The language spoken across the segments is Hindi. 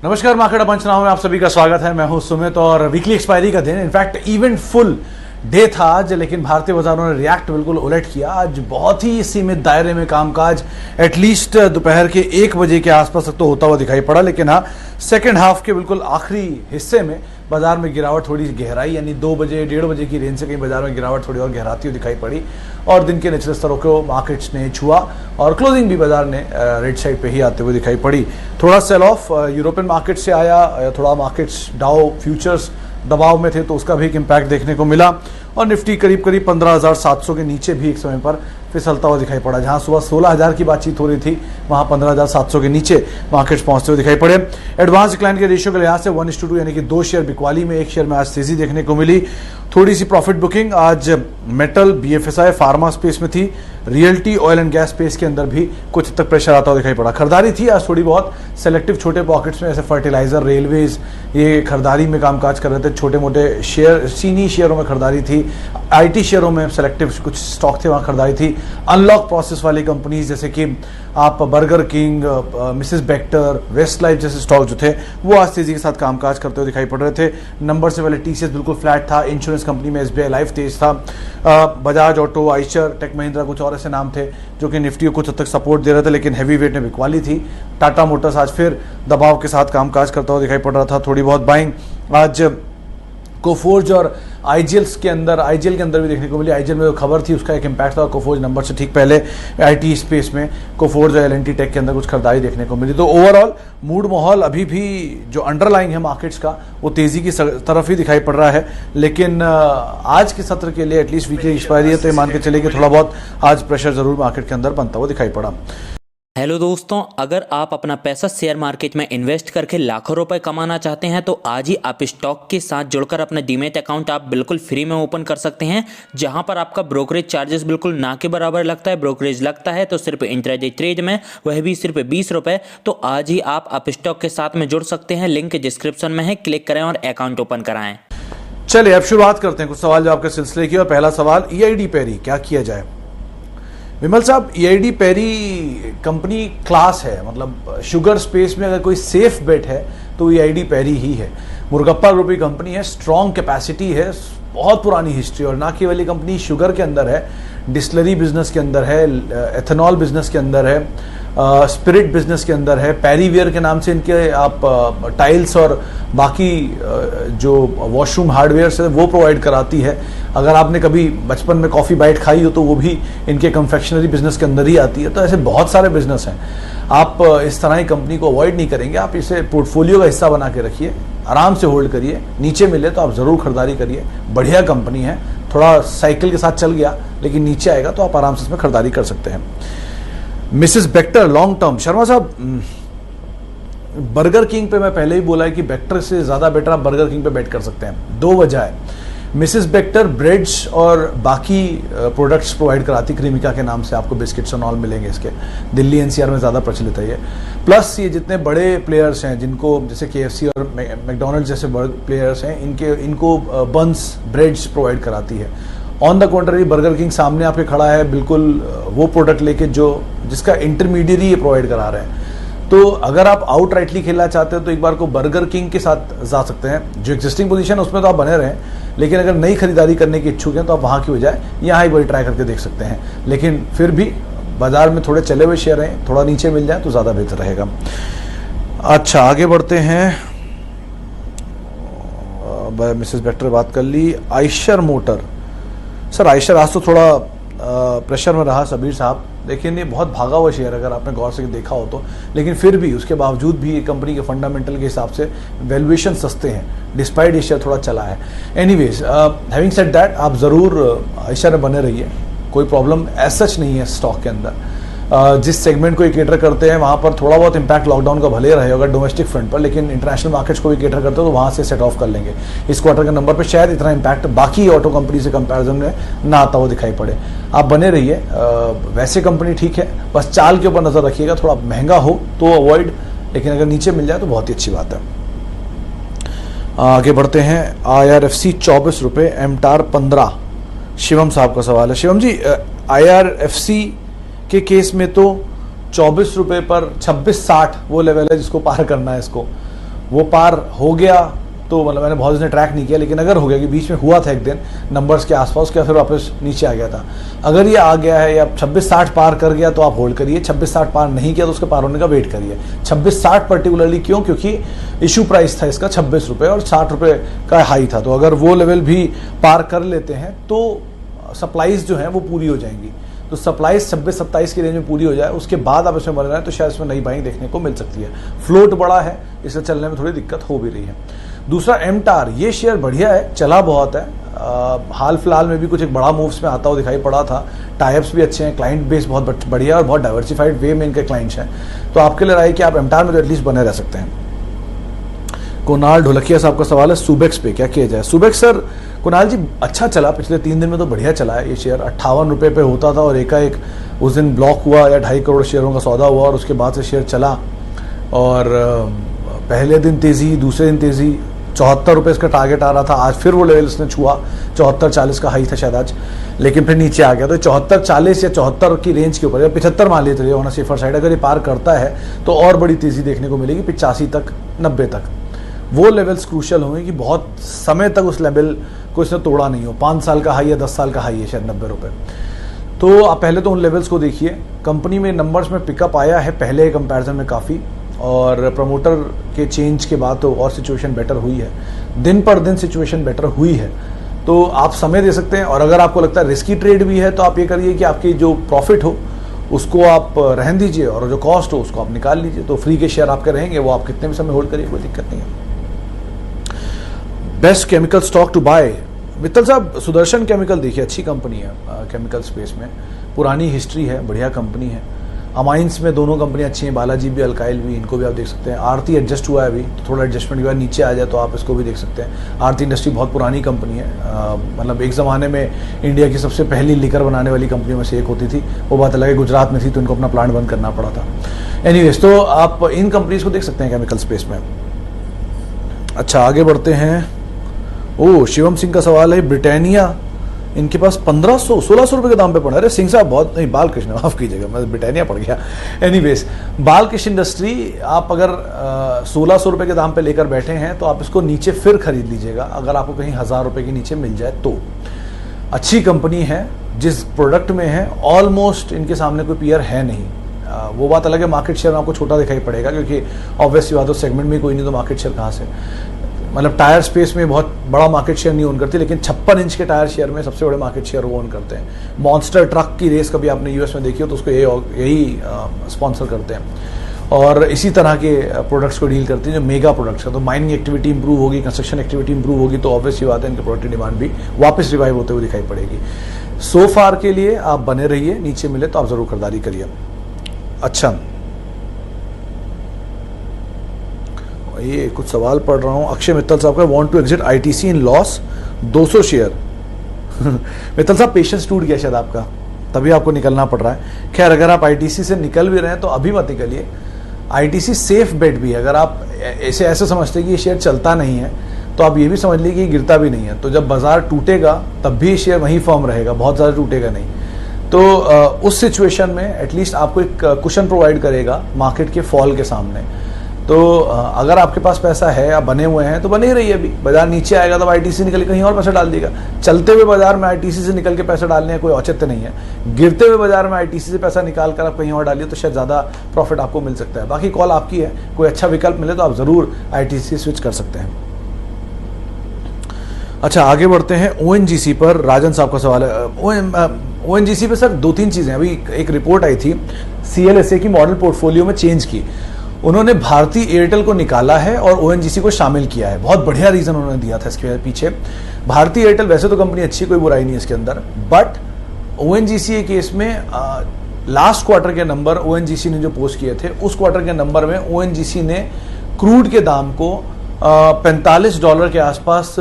नमस्कार, मार्केट पंचनामा में आप सभी का स्वागत है। मैं हूं सुमित और वीकली एक्सपायरी का दिन, इनफैक्ट इवेंट फुल डे था आज, लेकिन भारतीय बाजारों ने रिएक्ट बिल्कुल उलट किया। आज बहुत ही सीमित दायरे में कामकाज एटलीस्ट दोपहर के 1 बजे के आसपास तक तो होता हुआ दिखाई पड़ा, लेकिन हाँ सेकेंड हाफ के बिल्कुल आखिरी हिस्से में बाजार में गिरावट थोड़ी गहराई, यानी 2 बजे 1:30 बजे की रेंज से कहीं बाजार में गिरावट थोड़ी और गहराती हुई दिखाई पड़ी और दिन के निचले स्तरों को मार्केट्स ने छुआ और क्लोजिंग भी बाजार ने रेड साइड पे ही आते हुए दिखाई पड़ी। थोड़ा सेल ऑफ यूरोपियन मार्केट से आया, थोड़ा मार्केट्स डाउ फ्यूचर्स दबाव में थे तो उसका भी एक इम्पैक्ट देखने को मिला और निफ्टी करीब 15,700 के नीचे भी एक समय पर फिसलता हुआ दिखाई पड़ा। जहां सुबह 16,000 की बातचीत हो रही थी, वहां 15,700 के नीचे मार्केट्स पहुंचते हुए दिखाई पड़े। एडवांस डिक्लाइन के रेशियो के लिहाज से 1:2 यानी कि 2 शेयर बिकवाली में, 1 शेयर में आज तेजी देखने को मिली। थोड़ी सी प्रॉफिट बुकिंग आज मेटल, बीएफएसआई, फार्मा स्पेस में थी। Realty, oil and gas space के अंदर भी कुछ हद तक प्रेशर आता हुआ दिखाई पड़ा। खरीदारी थी आज थोड़ी बहुत सेलेक्टिव छोटे पॉकेट्स में, जैसे फर्टिलाइजर, रेलवेज, ये खरीदारी में कामकाज कर रहे थे। छोटे मोटे शेयर, चीनी शेयरों में खरीदारी थी, आईटी शेयरों में सेलेक्टिव कुछ स्टॉक थे, वहां खरीदारी थी। अनलॉक प्रोसेस वाली कंपनीज जैसे कि आप Burger King, Mrs Bector, Westlife जैसे स्टॉक जो थे वो आज तेजी के साथ कामकाज करते हुए दिखाई पड़ रहे थे। नंबर से पहले टीसीएस बिल्कुल फ्लैट था। इंश्योरेंस कंपनी में एसबीआई लाइफ तेज था। बजाज ऑटो, आइशर, टेक महिंद्रा, कुछ और ऐसे नाम थे जो कि निफ्टी को कुछ हद तक सपोर्ट दे रहे थे, लेकिन हैवी वेट में बिकवाली थी। टाटा मोटर्स आज फिर दबाव के साथ कामकाज करता हुआ दिखाई पड़ रहा था। थोड़ी बहुत बाइंग आज कोफोर्ज और आईजीएल के अंदर भी देखने को मिली। आईजीएल में जो खबर थी उसका एक इम्पैक्ट था, कोफोर्ज नंबर से ठीक पहले आईटी स्पेस में कोफोर्ज और एलएनटी टेक के अंदर कुछ खरीदारी देखने को मिली। तो ओवरऑल मूड माहौल अभी भी जो अंडरलाइंग है मार्केट्स का वो तेजी की तरफ ही दिखाई पड़ रहा है, लेकिन आज के सत्र के लिए एटलीस्ट वीकली एक्सपायरी है तो ये मान के चले कि थोड़ा बहुत आज प्रेशर जरूर मार्केट के अंदर बनता हुआ दिखाई पड़ा। हेलो दोस्तों, अगर आप अपना पैसा शेयर मार्केट में इन्वेस्ट करके लाखों रुपए कमाना चाहते हैं तो आज ही आप स्टॉक के साथ जुड़कर अपना डीमैट अकाउंट आप बिल्कुल फ्री में ओपन कर सकते हैं, जहां पर आपका ब्रोकरेज चार्जेस बिल्कुल ना के बराबर लगता है। ब्रोकरेज लगता है तो सिर्फ इंट्राडे ट्रेड में, वह भी सिर्फ 20 रुपये। तो आज ही आप स्टॉक के साथ में जुड़ सकते हैं, लिंक डिस्क्रिप्शन में है, क्लिक करें और अकाउंट ओपन कराएं। चलिए अब शुरुआत करते हैं कुछ सवाल जवाब के सिलसिले की। और पहला सवाल, ईआईडी पैरी क्या किया जाए? विमल साहब, ईआईडी पैरी कंपनी क्लास है, मतलब शुगर स्पेस में अगर कोई सेफ बेट है तो ईआईडी पैरी ही है। मुर्गप्पा ग्रुप की कंपनी है, स्ट्रॉन्ग कैपेसिटी है, बहुत पुरानी हिस्ट्री, और ना केवल ये कंपनी शुगर के अंदर है, डिस्टिलरी बिजनेस के अंदर है, एथेनॉल बिजनेस के अंदर है, स्पिरिट बिजनेस के अंदर है। पैरीवेयर के नाम से इनके आप टाइल्स और बाकी जो वॉशरूम हार्डवेयर है वो प्रोवाइड कराती है। अगर आपने कभी बचपन में कॉफ़ी बाइट खाई हो तो वो भी इनके कन्फेक्शनरी बिजनेस के अंदर ही आती है। तो ऐसे बहुत सारे बिजनेस हैं, आप इस तरह की कंपनी को अवॉइड नहीं करेंगे, आप इसे पोर्टफोलियो का हिस्सा बना के रखिए, आराम से होल्ड करिए, नीचे मिले तो आप ज़रूर खरीदारी करिए। बढ़िया कंपनी है, थोड़ा साइकिल के साथ चल गया लेकिन नीचे आएगा तो आप आराम से इसमें खरीदारी कर सकते हैं। Mrs Bector long term, Sharma साहब बर्गर किंग पे मैं पहले ही बोला है कि बेक्टर से ज़्यादा बेटर आप बर्गर किंग पे बेट कर सकते हैं। 2 वजह है। मिसेस बेक्टर ब्रेड्स और बाकी प्रोडक्ट्स प्रोवाइड कराती, क्रीमिका के नाम से आपको बिस्किट्स और ऑल मिलेंगे इसके, दिल्ली एनसीआर में ज़्यादा प्रचलित है ये। प्लस ये जितने बड़े प्लेयर्स हैं जिनको जैसे केएफसी और मैकडोनल्ड्स जैसे बड़े प्लेयर्स हैं, इनको बन्स ब्रेड्स प्रोवाइड कराती है। On the contrary burger king सामने आपके खड़ा है बिल्कुल वो प्रोडक्ट लेके जिसका इंटरमीडियरी ये प्रोवाइड करा रहे हैं। तो अगर आप आउट राइटली खेलना चाहते हो तो एक बार को बर्गर किंग के साथ जा सकते हैं। जो एग्जिस्टिंग पोजीशन है उसमें तो आप बने रहें, लेकिन अगर नई खरीदारी करने की इच्छुक हैं तो आप वहाँ की बजाय यहाँ एक बार ट्राई करके देख सकते हैं। लेकिन फिर भी बाजार में थोड़े चले हुए शेयर हैं, थोड़ा नीचे मिल जाए तो ज़्यादा बेहतर रहेगा। अच्छा, आगे बढ़ते हैं। मिसेस बेक्टर बात कर ली। आइशर मोटर, सर आइशर आज तो थोड़ा प्रेशर में रहा सबीर साहब, लेकिन ये बहुत भागा हुआ शेयर अगर आपने गौर से देखा हो तो, लेकिन फिर भी उसके बावजूद भी ये कंपनी के फंडामेंटल के हिसाब से वैल्यूएशन सस्ते हैं, डिस्पाइट ये शेयर थोड़ा चला है। एनीवेज, हैविंग सेड दैट, आप ज़रूर आइशर में बने रहिए, कोई प्रॉब्लम एज सच नहीं है स्टॉक के अंदर। जिस सेगमेंट को ये केटर करते हैं वहाँ पर थोड़ा बहुत इंपैक्ट लॉकडाउन का भले रहेगा डोमेस्टिक फ्रंट पर, लेकिन इंटरनेशनल मार्केट्स को भी केटर करते हो तो वहाँ से सेट ऑफ कर लेंगे। इस क्वार्टर के नंबर पे शायद इतना इंपैक्ट बाकी ऑटो कंपनी से कंपैरिजन में ना आता हुआ दिखाई पड़े। आप बने रहिए, वैसे कंपनी ठीक है, बस चाल के ऊपर नज़र रखिएगा, थोड़ा महंगा हो तो अवॉइड, लेकिन अगर नीचे मिल जाए तो बहुत ही अच्छी बात है। आगे बढ़ते हैं। IRFC 24 रुपये, एमटार 15। शिवम साहब का सवाल है। शिवम जी, IRFC के केस में तो 24 रुपये पर 26.60 वो लेवल है जिसको पार करना है इसको, वो पार हो गया तो मतलब मैंने बहुत दिन ट्रैक नहीं किया, लेकिन अगर हो गया कि बीच में हुआ था एक दिन नंबर्स के आसपास क्या, फिर वापस नीचे आ गया था, अगर ये आ गया है या 2660 पार कर गया तो आप होल्ड करिए, 2660 पार नहीं किया तो उसके पार होने का वेट करिए। 2660 पर्टिकुलरली क्यों, क्योंकि इशू प्राइस था इसका 26 रुपये और 60 रुपये का हाई था, तो अगर वो लेवल भी पार कर लेते हैं तो सप्लाईज जो है वो पूरी हो जाएंगी। तो सप्लाई 26-27 की रेंज में पूरी हो जाए उसके बाद आप इसमें बढ़ रहे हैं तो शायद इसमें नई बाइंग देखने को मिल सकती है। फ्लोट बड़ा है, इसे चलने में थोड़ी दिक्कत हो भी रही है। दूसरा एमटार, ये शेयर बढ़िया है, चला बहुत है, हाल फिलहाल में भी कुछ एक बड़ा मूव्स में आता हुआ दिखाई पड़ा था, टाइप्स भी अच्छे हैं, क्लाइंट बेस बहुत बढ़िया और बहुत डाइवर्सिफाइड वे में इनके क्लाइंट्स हैं, तो आपके लिए राय कि आप एमटार में तो एटलीस्ट बने रह सकते हैं। कुणाल ढोलकिया साहब का सवाल है सुबेक्स पे क्या किया जाए। सुबेक्स सर, कुणाल जी अच्छा चला, पिछले 3 दिन में तो बढ़िया चला है ये शेयर, 58 रुपये पे होता था और एकाएक उस दिन ब्लॉक हुआ या 2.5 करोड़ शेयरों का सौदा हुआ और उसके बाद से शेयर चला, और पहले दिन तेज़ी, दूसरे दिन तेज़ी, 74 रुपये इसका टारगेट आ रहा था, आज फिर वो लेवल इसने छुआ, 74-40 का हाई था शायद आज, लेकिन फिर नीचे आ गया। तो 74-40 या 74 की रेंज के ऊपर या 75 मान लेते होना सेफर साइड, अगर ये पार करता है तो और बड़ी तेज़ी देखने को मिलेगी 85 तक, 90 तक। वो लेवल्स क्रूशियल होंगे कि बहुत समय तक उस लेवल को इसने तोड़ा नहीं हो, 5 साल का हाई या 10 साल का हाई है शायद 90 रुपये। तो आप पहले तो उन लेवल्स को देखिए। कंपनी में नंबर्स में पिकअप आया है पहले कंपैरिजन में काफ़ी, और प्रमोटर के चेंज के बाद तो और सिचुएशन बेटर हुई है, दिन पर दिन सिचुएशन बेटर हुई है, तो आप समय दे सकते हैं। और अगर आपको लगता है रिस्की ट्रेड भी है तो आप ये करिए कि आपकी जो प्रॉफिट हो उसको आप रहन दीजिए और जो कॉस्ट हो उसको आप निकाल लीजिए, तो फ्री के शेयर आपके रहेंगे, वो आप कितने भी समय होल्ड करिए, कोई दिक्कत नहीं है। Best chemical stock to buy, Mittal साहब सुदर्शन केमिकल देखिए, अच्छी कंपनी है केमिकल स्पेस में, पुरानी हिस्ट्री है, बढ़िया कंपनी है। अमाइंस में दोनों कंपनियां अच्छी हैं, बालाजी भी अल्काइल भी, इनको भी आप देख सकते हैं। आरती एडजस्ट हुआ है अभी, तो थोड़ा एडजस्टमेंट के बाद नीचे आ जाए तो आप इसको भी देख सकते हैं। आरती इंडस्ट्री बहुत पुरानी कंपनी है, मतलब एक ज़माने में इंडिया की सबसे पहली लिकर बनाने वाली कंपनियों में से एक होती थी, वो बात अलग है, गुजरात में थी तो इनको अपना प्लांट बंद करना पड़ा था। एनीवेज, तो आप इन कंपनीज को देख सकते हैं केमिकल स्पेस में। अच्छा, आगे बढ़ते हैं। ओ, शिवम सिंह का सवाल है, ब्रिटानिया इनके पास 1500-1600 रुपये के दाम पे पड़ा। अरे सिंह साहब बहुत, नहीं बालकृष्ण माफ कीजिएगा, मैं ब्रिटानिया पड़ गया। एनीवेज, बालकृष्ण इंडस्ट्री आप अगर 1600 रुपये के दाम पे लेकर बैठे हैं तो आप इसको नीचे फिर खरीद लीजिएगा, अगर आपको कहीं 1000 रुपये के नीचे मिल जाए तो। अच्छी कंपनी है, जिस प्रोडक्ट में है ऑलमोस्ट इनके सामने कोई पीयर है नहीं। वो बात अलग है, मार्केट शेयर आपको छोटा दिखाई पड़ेगा क्योंकि ऑब्वियसली बात, सेगमेंट में कोई नहीं तो मार्केट शेयर कहाँ से, मतलब टायर स्पेस में बहुत बड़ा मार्केट शेयर नहीं ओन करती, लेकिन 56 इंच के टायर शेयर में सबसे बड़े मार्केट शेयर वो ओन करते हैं। मॉन्स्टर ट्रक की रेस कभी आपने यूएस में देखी हो तो उसको यही स्पॉन्सर करते हैं, और इसी तरह के प्रोडक्ट्स को डील करते हैं जो मेगा प्रोडक्ट्स का। तो माइनिंग एक्टिविटी इंप्रूव होगी, कंस्ट्रक्शन एक्टिविटी इंप्रूव होगी, तो ऑब्वियसली बात है इनके प्रोडक्ट की डिमांड भी वापस रिवाइव होते हुए दिखाई पड़ेगी। सो फार के लिए आप बने रहिए, नीचे मिले तो आप जरूर खरीदारी करिए। अच्छा, ये कुछ सवाल पढ़ रहा हूँ। अक्षय मित्तल साहब का, want to exit ITC in loss 200 share. Mittal साहब पेशेंस टूट गया शायद आपका, तभी आपको निकलना पड़ रहा है। खैर, अगर आप आईटीसी से निकल भी रहे हैं तो अभी मत निकलिए, आईटीसी सेफ बेट भी है। अगर आप ऐसे समझते कि ये शेयर चलता नहीं है तो आप ये भी समझ लीजिए कि ये गिरता भी नहीं है, तो जब बाजार टूटेगा तब भी शेयर वहीं फर्म रहेगा, बहुत ज़्यादा टूटेगा नहीं। तो उस सिचुएशन में एटलीस्ट आपको एक कुशन प्रोवाइड करेगा मार्केट के फॉल के सामने। तो अगर आपके पास पैसा है, आप बने हुए हैं तो बने ही रहिए। अभी बाजार नीचे आएगा तब आईटीसी निकल के कहीं और पैसा डाल देगा। चलते हुए बाजार में आईटीसी से निकल के पैसा डालने का कोई औचित्य नहीं है। गिरते हुए बाजार में आईटीसी से पैसा निकाल कर आप कहीं और डालिए तो शायद ज़्यादा प्रॉफिट आपको मिल सकता है। बाकी कॉल आपकी है, कोई अच्छा विकल्प मिले तो आप ज़रूर आईटीसी स्विच कर सकते हैं। अच्छा, आगे बढ़ते हैं। ओएनजीसी पर राजन साहब का सवाल है। ओएनजीसी पे सर 2-3 चीज़ें, अभी एक रिपोर्ट आई थी, सीएलएसए की मॉडल पोर्टफोलियो में चेंज की, उन्होंने भारती एयरटेल को निकाला है और ओएनजीसी को शामिल किया है। बहुत बढ़िया रीजन उन्होंने दिया था इसके पीछे। भारती एयरटेल वैसे तो कंपनी अच्छी, कोई बुराई नहीं है इसके अंदर, बट ओएनजीसी केस में लास्ट क्वार्टर के नंबर ओएनजीसी ने जो पोस्ट किए थे, उस क्वार्टर के नंबर में ओएनजीसी ने क्रूड के दाम को $45 के आसपास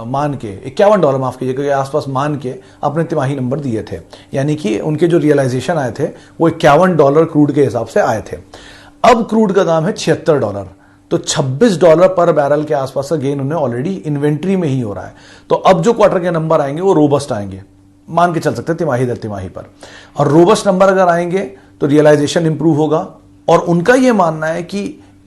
मान के, $51 माफ कीजिएगा के आसपास मान के अपने तिमाही नंबर दिए थे। यानी कि उनके जो रियलाइजेशन आए थे वो $51 क्रूड के हिसाब से आए थे। अब क्रूड का दाम है $76, तो $26 पर बैरल के आसपास का गेन उन्हें ऑलरेडी इन्वेंट्री में ही हो रहा है। तो अब जो क्वार्टर के नंबर आएंगे वो रोबस्ट आएंगे, मान के चल सकते हैं तिमाही दर तिमाही पर, और रोबस्ट नंबर अगर आएंगे तो रियलाइजेशन इंप्रूव होगा। और उनका यह मानना है कि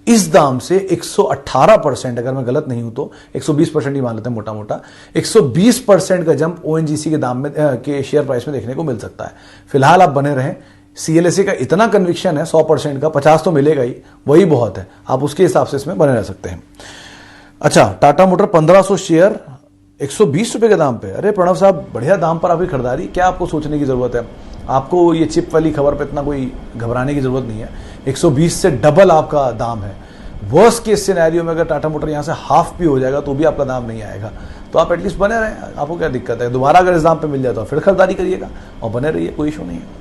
इस दाम से 118%, अगर मैं गलत नहीं हूं तो 120% ही मान लेते हैं मोटा मोटा, 120% का जंप ओएनजीसी के दाम में के शेयर प्राइस में देखने को मिल सकता है। फिलहाल आप बने रहें। सीएलएसए का इतना कन्विक्शन है 100% का, 50 तो मिलेगा ही, वही बहुत है, आप उसके हिसाब से इसमें बने रह सकते हैं। अच्छा, टाटा मोटर 1500 शेयर 120 रुपए के दाम पे। अरे प्रणव साहब, बढ़िया दाम पर आपकी खरीदारी, क्या आपको सोचने की जरूरत है? आपको ये चिप वाली खबर पे इतना कोई घबराने की जरूरत नहीं है। 120 से डबल आपका दाम है। वर्स्ट केस सिनेरियो में अगर टाटा मोटर यहाँ से हाफ भी हो जाएगा तो भी आपका दाम नहीं आएगा, तो आप एटलीस्ट बने रहें। आपको क्या दिक्कत है? दोबारा अगर इस दाम पे मिल जाए तो फिर खरीदारी करिएगा और बने रहिए, कोई इशू नहीं है।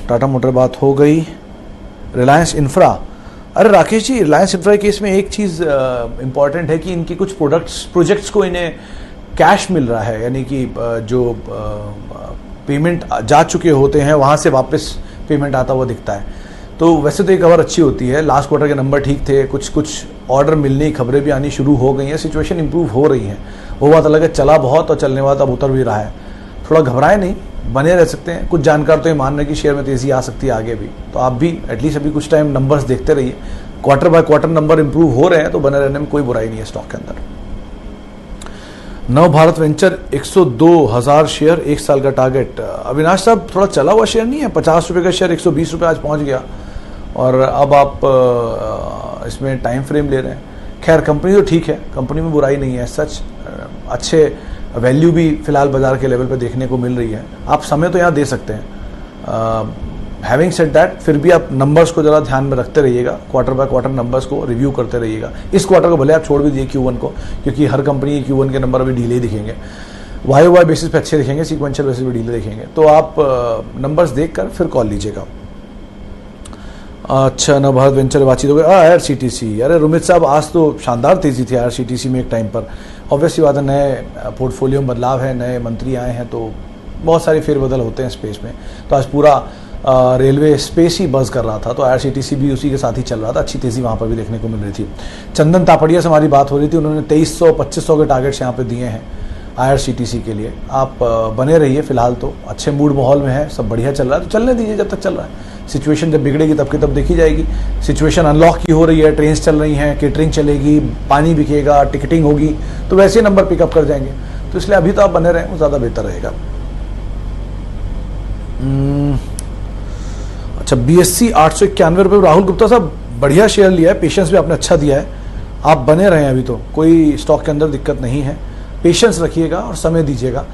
टाटा मोटर बात हो गई। रिलायंस इंफ्रा, अरे राकेश जी, रिलायंस इंफ्रा के केस में एक चीज़ इंपॉर्टेंट है कि इनकी कुछ प्रोजेक्ट्स को इन्हें कैश मिल रहा है, यानी कि जो पेमेंट जा चुके होते हैं वहाँ से वापस पेमेंट आता हुआ दिखता है। तो वैसे तो ये खबर अच्छी होती है, लास्ट क्वार्टर के नंबर ठीक थे, कुछ ऑर्डर मिलने की खबरें भी आनी शुरू हो गई हैं, सिचुएशन इंप्रूव हो रही है। वो बात अलग है, चला बहुत और चलने वाला अब उतर भी रहा है। थोड़ा घबराए नहीं, बने रह सकते हैं। कुछ जानकार तो ये मान रहे हैं कि शेयर में तेज़ी आ सकती है आगे भी, तो आप भी एटलीस्ट अभी कुछ टाइम नंबर्स देखते रहिए। Quarter by quarter number improve हो रहे हैं तो बने रहने में कोई बुराई नहीं है स्टॉक के अंदर। नव भारत वेंचर 102,000 शेयर, 1 साल का टारगेट। अविनाश साहब, थोड़ा चला हुआ शेयर नहीं है? 50 रुपये का शेयर 120 रुपये आज पहुंच गया और अब आप इसमें टाइम फ्रेम ले रहे हैं। खैर, कंपनी तो ठीक है, कंपनी में बुराई नहीं है सच, अच्छे वैल्यू भी फिलहाल बाजार के लेवल पे देखने को मिल रही है। आप समय तो यहाँ दे सकते हैं। हैविंग सेड दैट, फिर भी आप नंबर्स को ज़रा ध्यान में रखते रहिएगा, क्वार्टर बाय क्वार्टर नंबर्स को रिव्यू करते रहिएगा। इस क्वार्टर को भले आप छोड़ भी दिए Q1 को, क्योंकि हर कंपनी के Q1 के नंबर अभी डीले दिखेंगे, YOY बेसिस पे अच्छे दिखेंगे, सीक्वेंशियल बेसिस पे डीले दिखेंगे, तो आप नंबर्स देख कर फिर कॉल लीजिएगा। अच्छा, नव भारत वेंचर बातचीत हो गई। IRCTC, अरे रुमित साहब, आज तो शानदार तेज़ी थी IRCTC में एक टाइम पर। ऑब्वियसली बात है, नए पोर्टफोलियो में बदलाव है, नए मंत्री आए हैं, तो बहुत सारे फेरबदल होते हैं स्पेस में। तो आज पूरा रेलवे स्पेस ही बज़ कर रहा था, तो IRCTC भी उसी के साथ ही चल रहा था। अच्छी तेज़ी वहाँ पर भी देखने को मिल रही थी। चंदन तापड़िया से हमारी बात हो रही थी, उन्होंने 2300-2500 के टारगेट्स यहाँ पे दिए हैं IRCTC के लिए। आप बने रहिए, फिलहाल तो अच्छे मूड माहौल में है, सब बढ़िया चल रहा है, तो चलने दीजिए जब तक चल रहा है। सिचुएशन जब बिगड़ेगी तब की तब देखी जाएगी। सिचुएशन अनलॉक की हो रही है, ट्रेन चल रही हैं, केटरिंग चलेगी, पानी बिकेगा, टिकटिंग होगी, तो वैसे नंबर पिकअप कर जाएंगे। तो इसलिए अभी तो आप बने रहें, वो ज़्यादा बेहतर रहेगा। अच्छा, BSC 891 रुपये। राहुल गुप्ता साहब, बढ़िया शेयर लिया है, पेशेंस भी आपने अच्छा दिया है, आप बने रहें। अभी तो कोई स्टॉक के अंदर दिक्कत नहीं है, पेशेंस रखिएगा और समय दीजिएगा।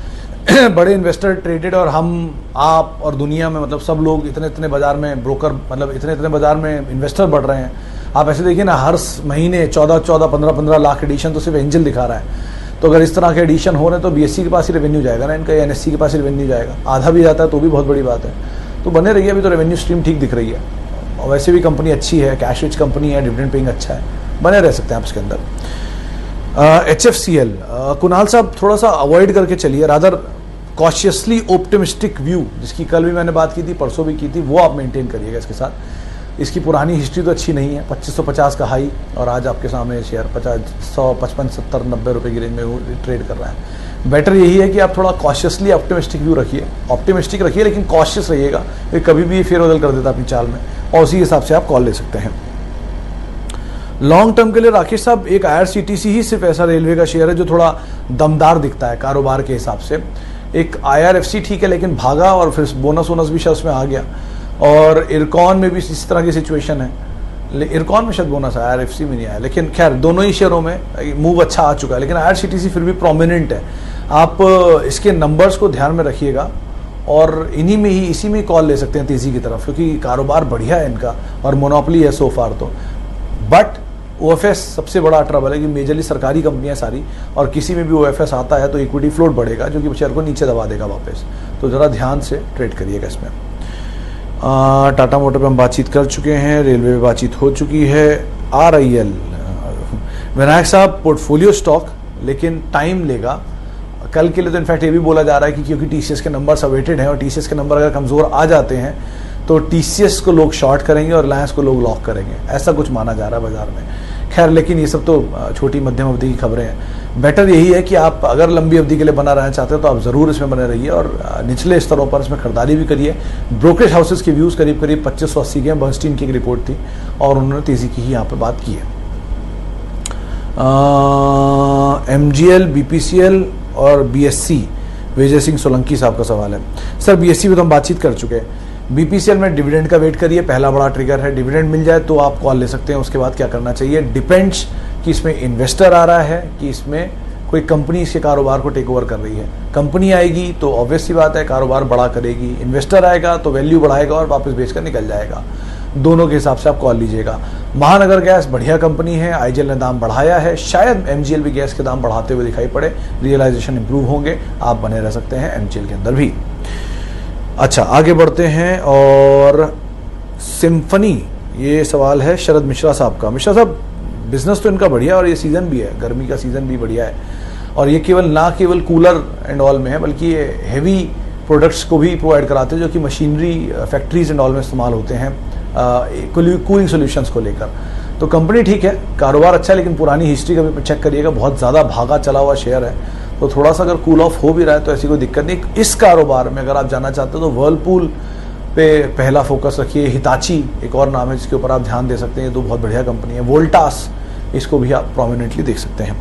बड़े इन्वेस्टर ट्रेडेड, और हम, आप और दुनिया में, मतलब सब लोग इतने बाजार में ब्रोकर, मतलब इतने बाजार में इन्वेस्टर बढ़ रहे हैं। आप ऐसे देखिए ना, हर महीने 14-14, 15-15 लाख एडिशन तो सिर्फ एंजल दिखा रहा है। तो अगर इस तरह के एडिशन हो रहे हैं तो BSC के पास ही रेवेन्यू जाएगा ना, इनका NSE के पास ही रेवेन्यू जाएगा। आधा भी जाता है तो भी बहुत बड़ी बात है। तो बने रहिए, अभी तो रेवेन्यू स्ट्रीम ठीक दिख रही है और वैसे भी कंपनी अच्छी है, कैश रिच कंपनी है, डिविडेंड पेइंग अच्छा है, बने रह सकते हैं आप इसके अंदर। HFCL, कुणाल साहब, थोड़ा सा अवॉइड करके चलिए, रादर कॉशियसली ऑप्टिमिस्टिक व्यू, जिसकी कल भी मैंने बात की थी, परसों भी की थी, वो आप मेंटेन करिएगा इसके साथ। इसकी पुरानी हिस्ट्री तो अच्छी नहीं है, 2550 का हाई और आज आपके सामने शेयर 155, 70, 90 रुपये की रेंज में ट्रेड कर रहा है। बेटर यही है कि आप थोड़ा कॉशियसली ऑप्टिमिस्टिक व्यू रखिए, ऑप्टिमिस्टिक रखिए, लेकिन कॉशियस रहिएगा, ये कभी भी फेरबदल कर देता अपनी चाल में, और उसी हिसाब से आप कॉल ले सकते हैं। लॉन्ग टर्म के लिए राकेश साहब, एक IRCTC ही सिर्फ ऐसा रेलवे का शेयर है जो थोड़ा दमदार दिखता है कारोबार के हिसाब से। एक IRFC ठीक है, लेकिन भागा और फिर बोनस भी शायद उसमें आ गया, और इरकॉन में भी इस तरह की सिचुएशन है। इरकॉन में शायद बोनस आया, IRFC में नहीं आया, लेकिन खैर दोनों ही शेयरों में मूव अच्छा आ चुका है, लेकिन IRCTC फिर भी प्रोमिनेंट है। आप इसके नंबर्स को ध्यान में रखिएगा और इन्हीं में ही, इसी में कॉल ले सकते हैं तेज़ी की तरफ, क्योंकि कारोबार बढ़िया है इनका और मोनोपोली है सो फार तो। बट OFS सबसे बड़ा ट्रबल है कि मेजरली सरकारी कंपनियां सारी, और किसी में भी OFS आता है तो इक्विटी फ्लोट बढ़ेगा जो कि शेयर को नीचे दबा देगा वापस। तो ज़रा ध्यान से ट्रेड करिएगा इसमें। टाटा मोटर पे हम बातचीत कर चुके हैं, रेलवे पे बातचीत हो चुकी है। RIL, विनायक साहब, पोर्टफोलियो स्टॉक, लेकिन टाइम लेगा। कल के लिए तो इनफैक्ट ये भी बोला जा रहा है कि क्योंकि TCS के नंबर्स अवेटेड हैं और TCS के नंबर अगर कमज़ोर आ जाते हैं तो TCS को लोग शॉर्ट करेंगे और रिलायंस को लोग लॉक करेंगे, ऐसा कुछ माना जा रहा है बाजार में। खैर, लेकिन ये सब तो छोटी मध्यम अवधि की खबरें हैं। बेटर यही है कि आप अगर लंबी अवधि के लिए बना रहना चाहते हैं तो आप ज़रूर इसमें बने रहिए और निचले स्तरों पर इसमें खरीदारी भी करिए। ब्रोकरेज हाउसेस के व्यूज़ करीब करीब 2580 के हैं। बर्नस्टीन की एक रिपोर्ट थी और उन्होंने तेज़ी की ही यहाँ पर बात की है। MGL, BPCL और BSC, विजय सिंह सोलंकी साहब का सवाल है। सर, BSC पे तो हम बातचीत कर चुके हैं। BPCL में डिविडेंड का वेट करिए, पहला बड़ा ट्रिगर है। डिविडेंड मिल जाए तो आप कॉल ले सकते हैं। उसके बाद क्या करना चाहिए, डिपेंड्स कि इसमें इन्वेस्टर आ रहा है कि इसमें कोई कंपनी इसके कारोबार को टेक ओवर कर रही है। कंपनी आएगी तो ऑब्वियस सी बात है कारोबार बड़ा करेगी, इन्वेस्टर आएगा तो वैल्यू बढ़ाएगा और वापस बेचकर निकल जाएगा। दोनों के हिसाब से आप कॉल लीजिएगा। महानगर गैस बढ़िया कंपनी है, IGL ने दाम बढ़ाया है, शायद MGL भी गैस के दाम बढ़ाते हुए दिखाई पड़े, रियलाइजेशन इंप्रूव होंगे, आप बने रह सकते हैं MGL के अंदर भी। अच्छा, आगे बढ़ते हैं। और सिम्फनी, ये सवाल है शरद मिश्रा साहब का। मिश्रा साहब, बिजनेस तो इनका बढ़िया और ये सीज़न भी है, गर्मी का सीज़न भी बढ़िया है और ये केवल कूलर एंड ऑल में है, बल्कि ये हैवी प्रोडक्ट्स को भी प्रोवाइड कराते हैं जो कि मशीनरी फैक्ट्रीज एंड ऑल में इस्तेमाल होते हैं कूलिंग सॉल्यूशंस को लेकर। तो कंपनी ठीक है, कारोबार अच्छा है, लेकिन पुरानी हिस्ट्री का भी चेक करिएगा, बहुत ज़्यादा भागा चला हुआ शेयर है। तो थोड़ा सा अगर कूल ऑफ हो भी रहा है तो ऐसी कोई दिक्कत नहीं। इस कारोबार में अगर आप जाना चाहते हो तो वर्लपूल पे पहला फोकस रखिए। हिताची एक और नाम है जिसके ऊपर आप ध्यान दे सकते हैं, ये दो बहुत बढ़िया कंपनी है। वोल्टास, इसको भी आप प्रोमिनेंटली देख सकते हैं।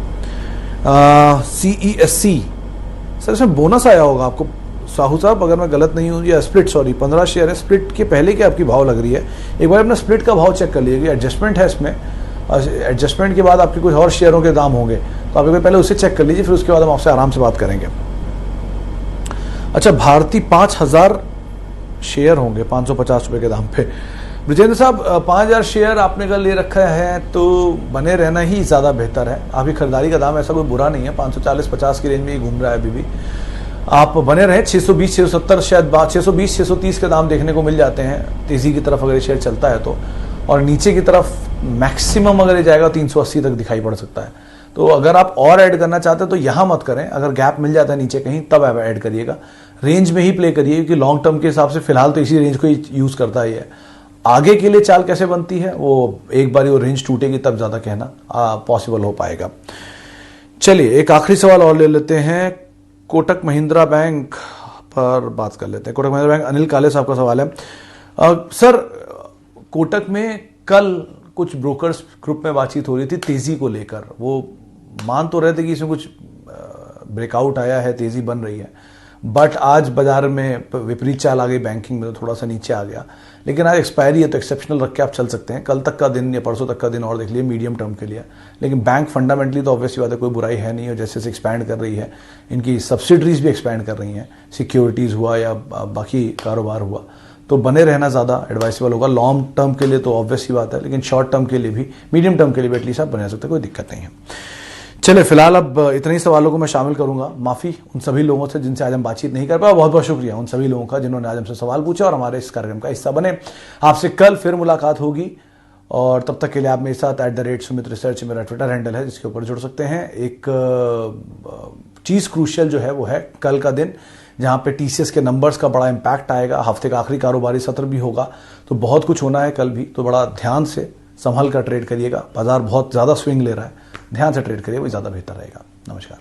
CESC, सर इसमें बोनस आया होगा आपको साहू साहब, अगर मैं गलत नहीं हूँ, या स्प्लिट, सॉरी 15 शेयर है। स्प्लिट के पहले की आपकी भाव लग रही है, एक बार अपना स्प्लिट का भाव चेक कर लीजिए। एडजस्टमेंट है इसमें, एडजस्टमेंट के बाद आपके कुछ और शेयरों के दाम होंगे, तो आप एक बार पहले उसे चेक कर लीजिए, फिर उसके बाद हम आपसे आराम से बात करेंगे। अच्छा, भारती 5000 शेयर होंगे 550 रुपये के दाम पे। ब्रिजेंद्र साहब, 5000 शेयर आपने कल ले रखा है तो बने रहना ही ज़्यादा बेहतर है। आपकी खरीदारी का दाम ऐसा कोई बुरा नहीं है, 540-50 की रेंज में ही घूम रहा है अभी भी। आप बने रहे, 620-670, शायद 620-630 के दाम देखने को मिल जाते हैं तेज़ी की तरफ अगर ये शेयर चलता है तो, और नीचे की तरफ मैक्सिमम अगर ये जाएगा 380 तक दिखाई पड़ सकता है। तो अगर आप और ऐड करना चाहते हैं तो यहाँ मत करें, अगर गैप मिल जाता है नीचे कहीं तब आप ऐड करिएगा। रेंज में ही प्ले करिए, क्योंकि लॉन्ग टर्म के हिसाब से फिलहाल तो इसी रेंज को ही यूज़ करता ही है। आगे के लिए चाल कैसे बनती है वो एक बार वो रेंज टूटेगी तब ज़्यादा कहना पॉसिबल हो पाएगा। चलिए, एक आखिरी सवाल और ले लेते हैं। कोटक महिंद्रा बैंक पर बात कर लेते हैं। कोटक महिंद्रा बैंक, अनिल काले साहब का सवाल है। सर, कोटक में कल कुछ ब्रोकर्स ग्रुप में बातचीत हो रही थी तेज़ी को लेकर। वो मान तो रहे थे कि इसमें कुछ ब्रेकआउट आया है, तेज़ी बन रही है, बट आज बाजार में विपरीत चाल आ गई, बैंकिंग में तो थोड़ा सा नीचे आ गया। लेकिन आज एक्सपायरी है तो एक्सेप्शनल रख के आप चल सकते हैं। कल तक का दिन या परसों तक का दिन और देख लिए मीडियम टर्म के लिए। लेकिन बैंक फंडामेंटली तो ऑब्वियसली बात है, कोई बुराई है नहीं, और जैसे जैसे एक्सपैंड कर रही है, इनकी सब्सिडरीज भी एक्सपैंड कर रही हैं, सिक्योरिटीज़ हुआ या बाकी कारोबार हुआ, तो बने रहना ज़्यादा एडवाइसेबल होगा। लॉन्ग टर्म के लिए तो ऑब्वियस ही बात है, लेकिन शॉर्ट टर्म के लिए भी, मीडियम टर्म के लिए भी एटलीस्ट आप बने रह सकते हैं, कोई दिक्कत नहीं है। चलिए, फिलहाल अब इतने ही सवालों को मैं शामिल करूंगा। माफ़ी उन सभी लोगों से जिनसे आज हम बातचीत नहीं कर पाए। बहुत बहुत शुक्रिया उन सभी लोगों का जिन्होंने आज हमसे सवाल पूछा और हमारे इस कार्यक्रम का हिस्सा बने। आपसे कल फिर मुलाकात होगी और तब तक के लिए आप मेरे साथ @सुमित रिसर्च मेरा ट्विटर हैंडल है, जिसके ऊपर जुड़ सकते हैं। एक चीज़ क्रूशियल जो है वो है कल का दिन, जहाँ पे TCS के नंबर्स का बड़ा इम्पैक्ट आएगा। हफ्ते का आखिरी कारोबारी सत्र भी होगा, तो बहुत कुछ होना है कल भी, तो बड़ा ध्यान से संभल कर ट्रेड करिएगा। बाजार बहुत ज़्यादा स्विंग ले रहा है, ध्यान से ट्रेड करिए, वो ज़्यादा बेहतर रहेगा। नमस्कार।